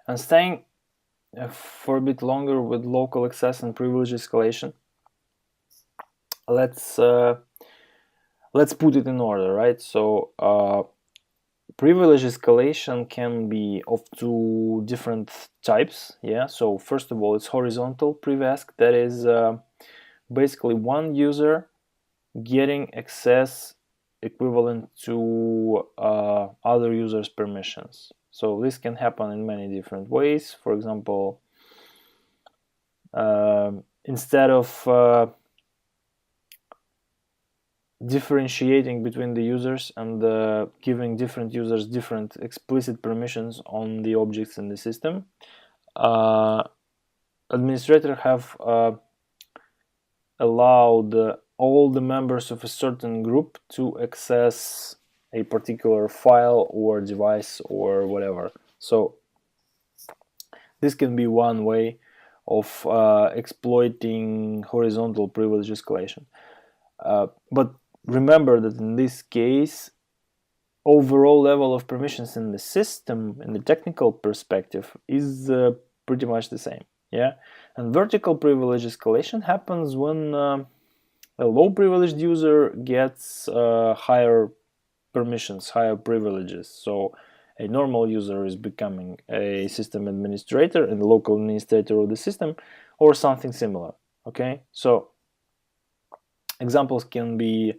And staying for a bit longer with local access and privilege escalation, let's put it in order, right? So privilege escalation can be of two different types. Yeah, so first of all, it's horizontal priv-esc. That is basically one user getting access equivalent to other users' permissions. So this can happen in many different ways. For example, instead of differentiating between the users and giving different users different explicit permissions on the objects in the system, administrators have allowed all the members of a certain group to access a particular file or device or whatever. So this can be one way of exploiting horizontal privilege escalation. But remember that in this case, overall level of permissions in the system, in the technical perspective, is pretty much the same. Yeah, and vertical privilege escalation happens when a low privileged user gets higher permissions, higher privileges. So a normal user is becoming a system administrator and local administrator of the system, or something similar. Okay, so examples can be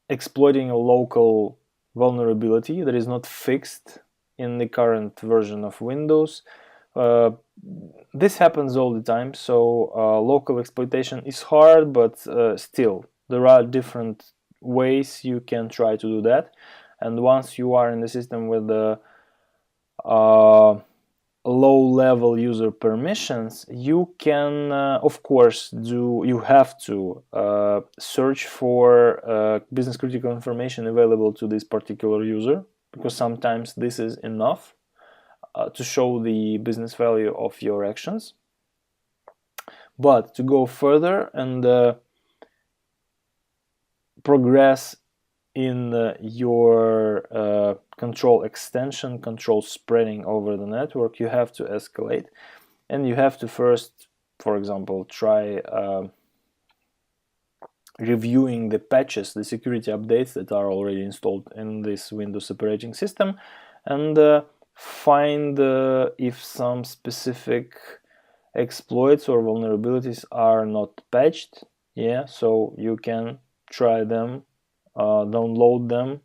exploiting a local vulnerability that is not fixed in the current version of Windows. This happens all the time, so local exploitation is hard, but still there are different ways you can try to do that. And once you are in the system with the low-level user permissions, you can, of course, you have to search for business critical information available to this particular user, because sometimes this is enough to show the business value of your actions. But to go further and progress in your control extension, control spreading over the network, you have to escalate, and you have to first, for example, try reviewing the patches, the security updates that are already installed in this Windows operating system, and find if some specific exploits or vulnerabilities are not patched. Yeah, so you can try them, download them,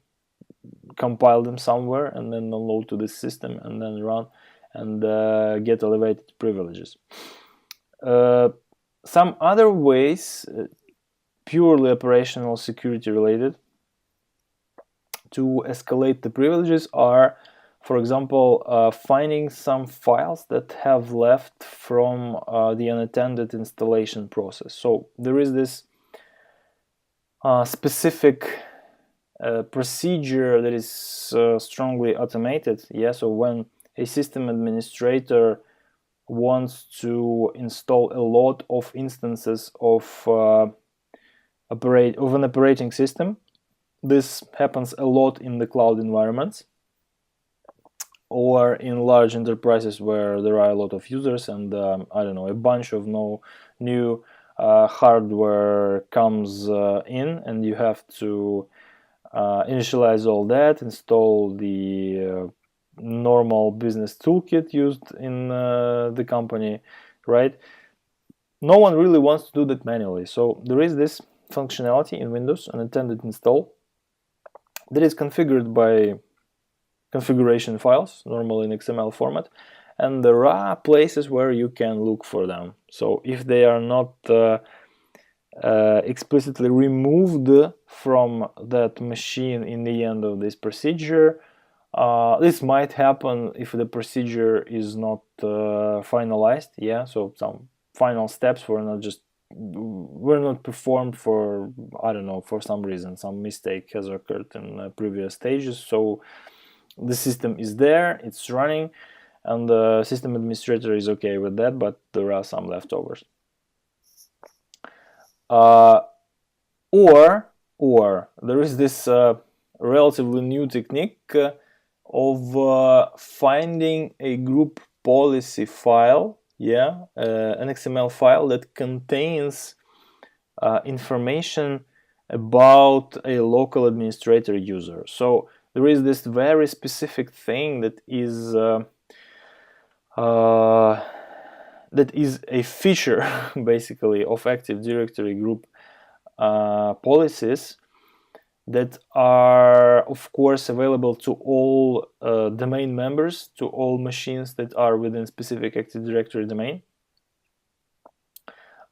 compile them somewhere, and then download to this system and then run and get elevated privileges. Some other ways, purely operational security related, to escalate the privileges are, for example, finding some files that have left from the unattended installation process. So there is this specific procedure that is strongly automated. Yeah, so when a system administrator wants to install a lot of instances of an operating system, this happens a lot in the cloud environments or in large enterprises where there are a lot of users and I don't know, a bunch of new hardware comes in, and you have to initialize all that, install the normal business toolkit used in the company, right? No one really wants to do that manually. So there is this functionality in Windows, unattended install, that is configured by configuration files, normally in XML format, and there are places where you can look for them. So if they are not explicitly removed from that machine in the end of this procedure, this might happen if the procedure is not finalized. Yeah, so some final steps were not performed for, I don't know, for some reason, some mistake has occurred in previous stages. So the system is there, it's running, and the system administrator is okay with that, but there are some leftovers. Or there is this relatively new technique of finding a group policy file, an XML file that contains information about a local administrator user. So there is this very specific thing that is a feature basically of Active Directory group policies that are of course available to all domain members, to all machines that are within specific Active Directory domain.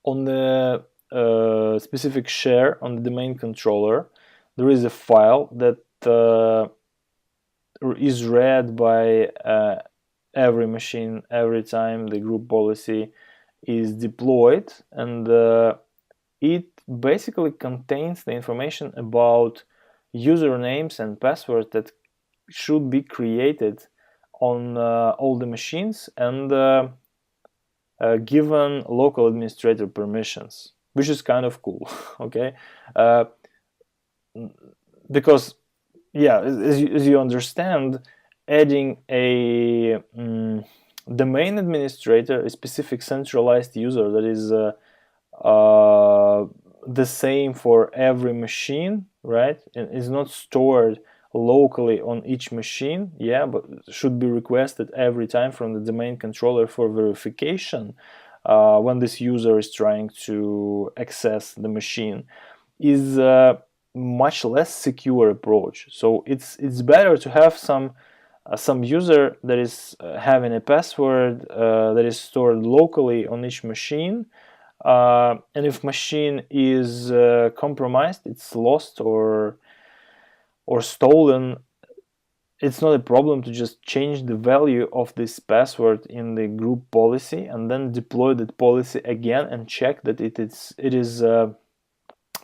On the specific share on the domain controller, there is a file that is read by every machine every time the group policy is deployed, and it basically contains the information about usernames and passwords that should be created on all the machines, and given local administrator permissions, which is kind of cool. Okay, because as you understand, adding a domain administrator, a specific centralized user that is the same for every machine, right, and is not stored locally on each machine, but should be requested every time from the domain controller for verification when this user is trying to access the machine, is a much less secure approach. So it's better to have some user that is having a password that is stored locally on each machine, and if machine is compromised, it's lost or stolen, it's not a problem to just change the value of this password in the group policy and then deploy that policy again and check that it is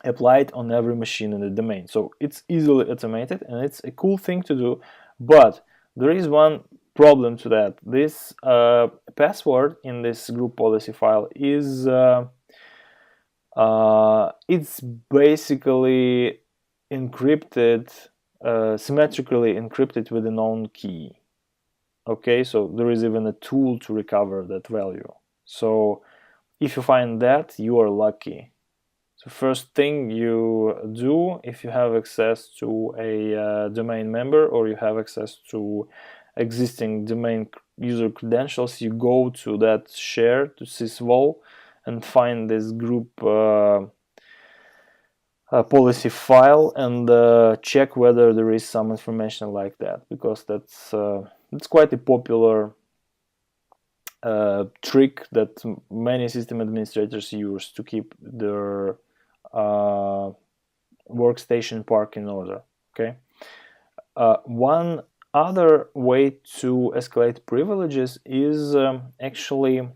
applied on every machine in the domain. So it's easily automated and it's a cool thing to do, but there is one problem to that. This password in this group policy file is it's basically encrypted, symmetrically encrypted with a known key. Okay, so there is even a tool to recover that value. So if you find that, you are lucky. So first thing you do, if you have access to a domain member or you have access to existing domain user credentials, you go to that share, to sysvol, and find this group policy file and check whether there is some information like that, because that's quite a popular trick that many system administrators use to keep their workstation park in order. Okay. One other way to escalate privileges is actually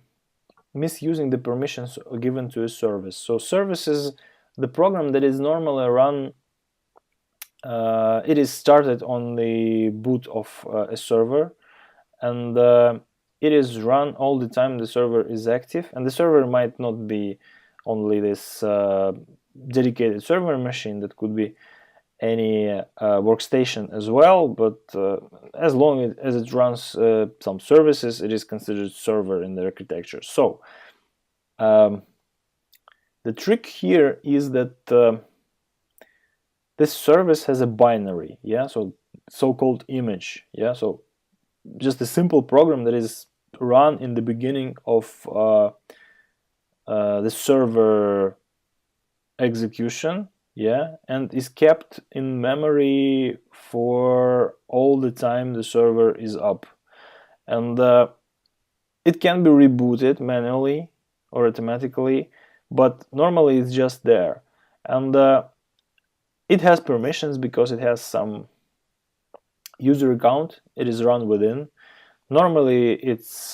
misusing the permissions given to a service. So service is the program that is normally run, it is started on the boot of a server, and it is run all the time the server is active, and the server might not be only this dedicated server machine, that could be any workstation as well, but as long as it runs some services, it is considered server in the architecture. So the trick here is that this service has a binary, so-called image, so just a simple program that is run in the beginning of the server execution, and is kept in memory for all the time the server is up, and it can be rebooted manually or automatically, but normally it's just there, and it has permissions because it has some user account it is run within. Normally it's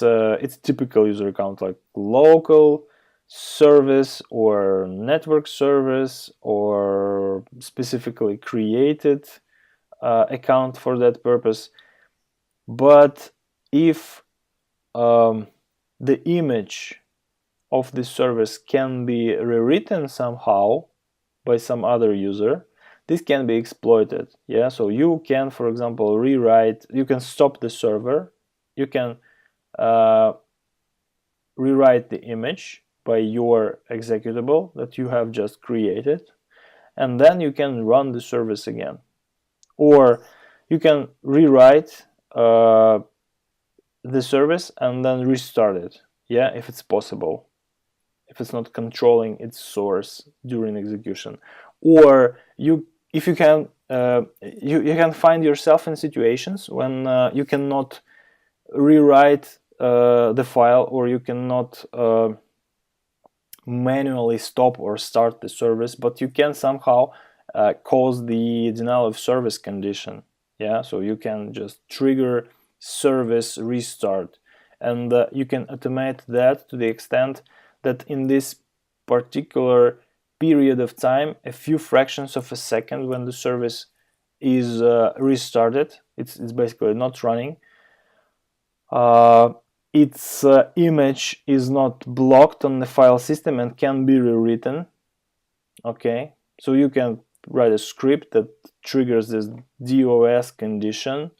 typical user account like local service or network service or specifically created account for that purpose. But if the image of this service can be rewritten somehow by some other user, this can be exploited. Yeah, so you can, for example, rewrite, you can stop the server, you can rewrite the image by your executable that you have just created, and then you can run the service again. Or you can rewrite the service and then restart it, yeah, if it's possible, if it's not controlling its source during execution. Or if you can you can find yourself in situations when you cannot rewrite the file, or you cannot manually stop or start the service, but you can somehow cause the denial of service condition. Yeah, so you can just trigger service restart, and you can automate that to the extent that in this particular period of time, a few fractions of a second, when the service is restarted, it's basically not running, its image is not blocked on the file system and can be rewritten. Okay, so you can write a script that triggers this DOS condition,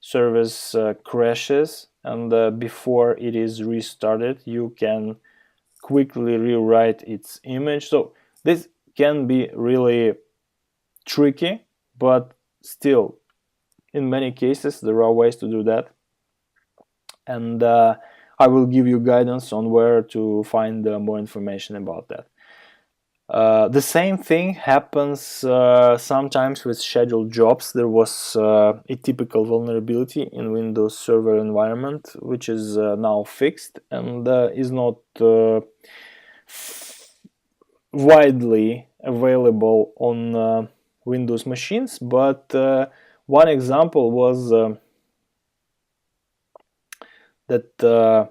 service crashes, and before it is restarted, you can quickly rewrite its image. So this can be really tricky, but still, in many cases, there are ways to do that. And I will give you guidance on where to find more information about that. The same thing happens sometimes with scheduled jobs. There was a typical vulnerability in Windows Server environment, which is now fixed and is not widely available on Windows machines. But one example was that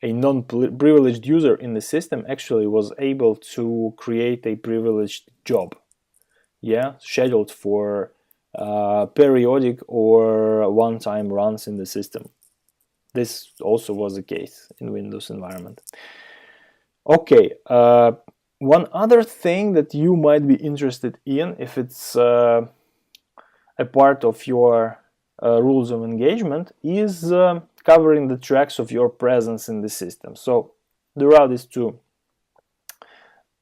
a non-privileged user in the system actually was able to create a privileged job, yeah, scheduled for periodic or one-time runs in the system. This also was the case in Windows environment. Okay, one other thing that you might be interested in, if it's a part of your rules of engagement, is covering the tracks of your presence in the system. So there are these two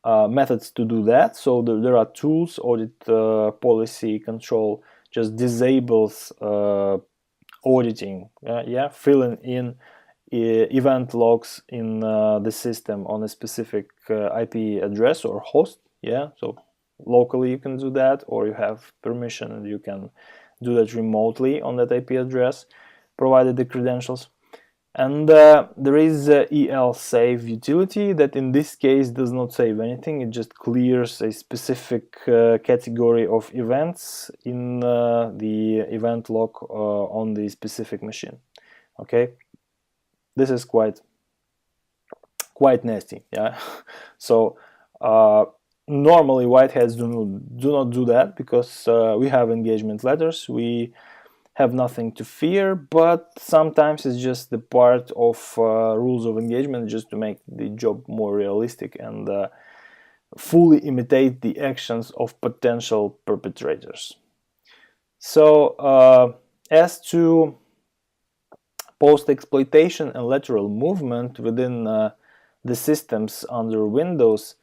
methods to do that. So there are tools. Audit policy control just disables auditing, filling in event logs in the system on a specific IP address or host. Yeah, so locally you can do that, or you have permission and you can do that remotely on that IP address, provided the credentials. And there is EL save utility that in this case does not save anything. It just clears a specific category of events in the event log on the specific machine. Okay, this is quite nasty. Yeah, so normally whiteheads do not do that, because we have engagement letters, we have nothing to fear, but sometimes it's just the part of rules of engagement just to make the job more realistic and fully imitate the actions of potential perpetrators. So as to post-exploitation and lateral movement within the systems under Windows,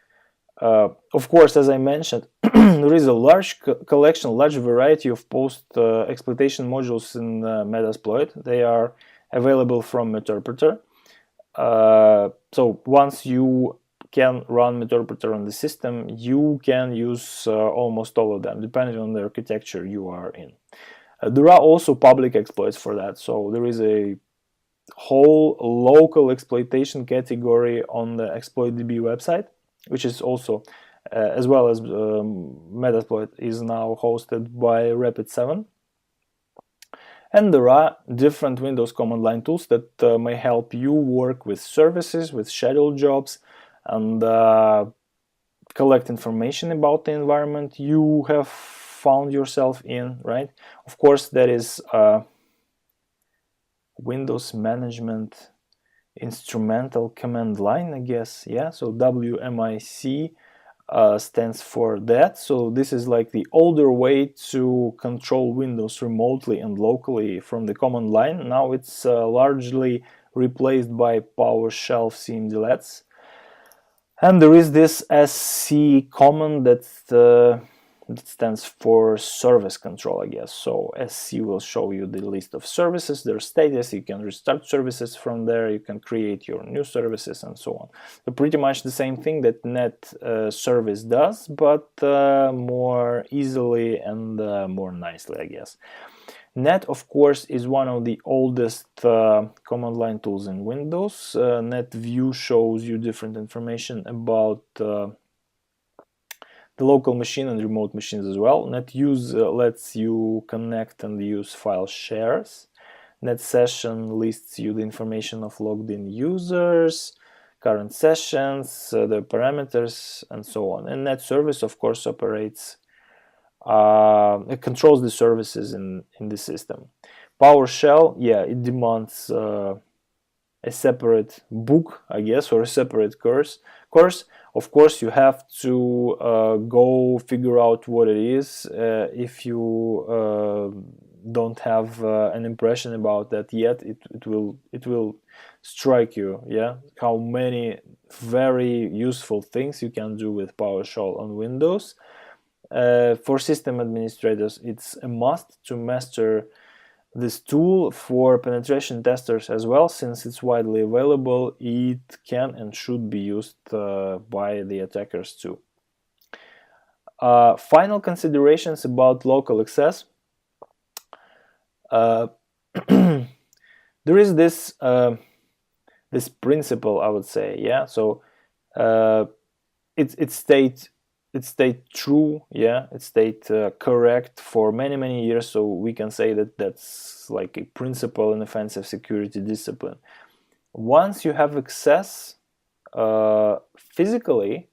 of course, as I mentioned, there is a large collection, large variety of post-exploitation modules in Metasploit. They are available from Meterpreter. So once you can run Meterpreter on the system, you can use almost all of them, depending on the architecture you are in. There are also public exploits for that. So there is a whole local exploitation category on the ExploitDB website, which is also, as well as Metasploit, is now hosted by Rapid7. And there are different Windows command line tools that may help you work with services, with scheduled jobs, and collect information about the environment you have found yourself in, right? Of course, there is Windows Management Instrumental Command Line, I guess, yeah, so WMIC. stands for that. So this is like the older way to control Windows remotely and locally from the command line. Now it's largely replaced by PowerShell cmdlets. And there is this sc command that stands for service control, I guess. So sc will show you the list of services, their status. You can restart services from there. You can create your new services and so on. So pretty much the same thing that net service does, but more easily and more nicely, I guess. Net, of course, is one of the oldest command line tools in Windows. Net view shows you different information about the local machine and remote machines as well. Net use lets you connect and use file shares. Net session lists you the information of logged in users, current sessions, the parameters, and so on. And net service, of course, operates it controls the services in the system. PowerShell, yeah, it demands a separate book, I guess, or a separate course. Of course, you have to go figure out what it is if you don't have an impression about that yet. It will strike you, yeah, how many very useful things you can do with PowerShell on Windows. For system administrators, it's a must to master this tool. For penetration testers as well, since it's widely available, it can and should be used by the attackers too. Final considerations about local access. There is this this principle, I would say, yeah. So it stayed true, yeah, it stayed correct for many years, so we can say that that's like a principle in offensive security discipline. Once you have access physically,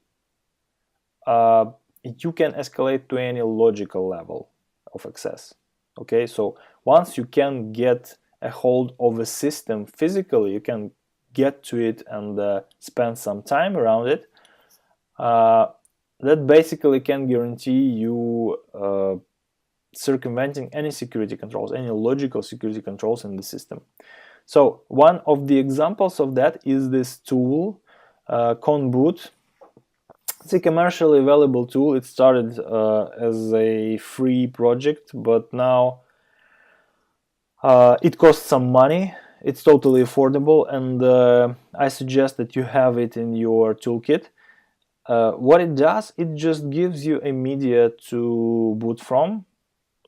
you can escalate to any logical level of access. Okay, so once you can get a hold of a system physically, you can get to it and spend some time around it. That basically can guarantee you circumventing any security controls, any logical security controls in the system. So one of the examples of that is this tool, Conboot. It's a commercially available tool. It started as a free project, but now it costs some money. It's totally affordable, and I suggest that you have it in your toolkit. What it does, it just gives you a media to boot from.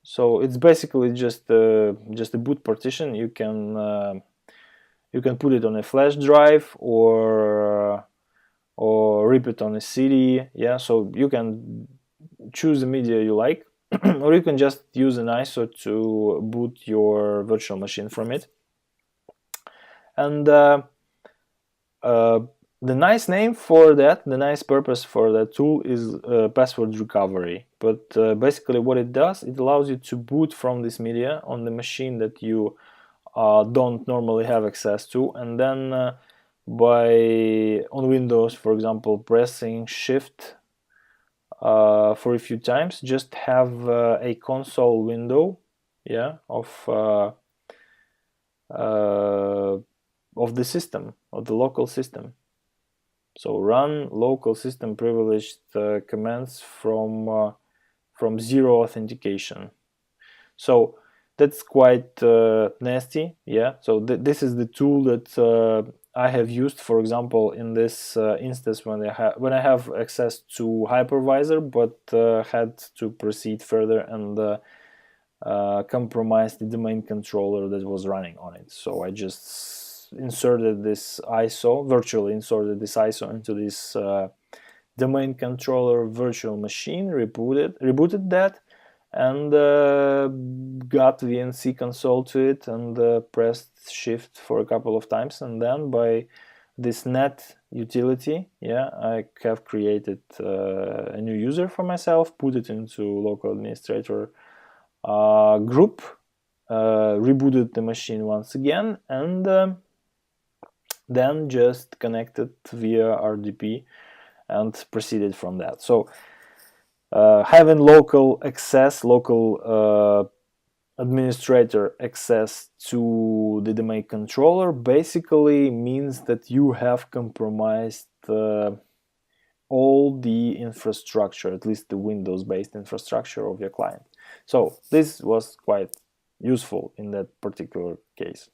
So it's basically just a boot partition. You can put it on a flash drive or rip it on a CD. Yeah, so you can choose the media you like, or you can just use an ISO to boot your virtual machine from it. And the nice name for that, the nice purpose for that tool is password recovery. But basically what it does, it allows you to boot from this media on the machine that you don't normally have access to, and then on Windows, for example, pressing Shift for a few times, just have a console window, yeah, of the system, of the local system. So run local system privileged commands from zero authentication. So that's quite nasty, yeah. So this is the tool that I have used, for example, in this instance when I have access to hypervisor, but had to proceed further and compromise the domain controller that was running on it. So I just inserted this ISO, virtually inserted this ISO into this domain controller virtual machine, rebooted that, and got VNC console to it, and pressed Shift for a couple of times, and then by this net utility, yeah, I have created a new user for myself, put it into local administrator group, rebooted the machine once again, and then just connected via RDP and proceeded from that. So having local access, local administrator access to the domain controller basically means that you have compromised all the infrastructure, at least the Windows-based infrastructure of your client. So this was quite useful in that particular case.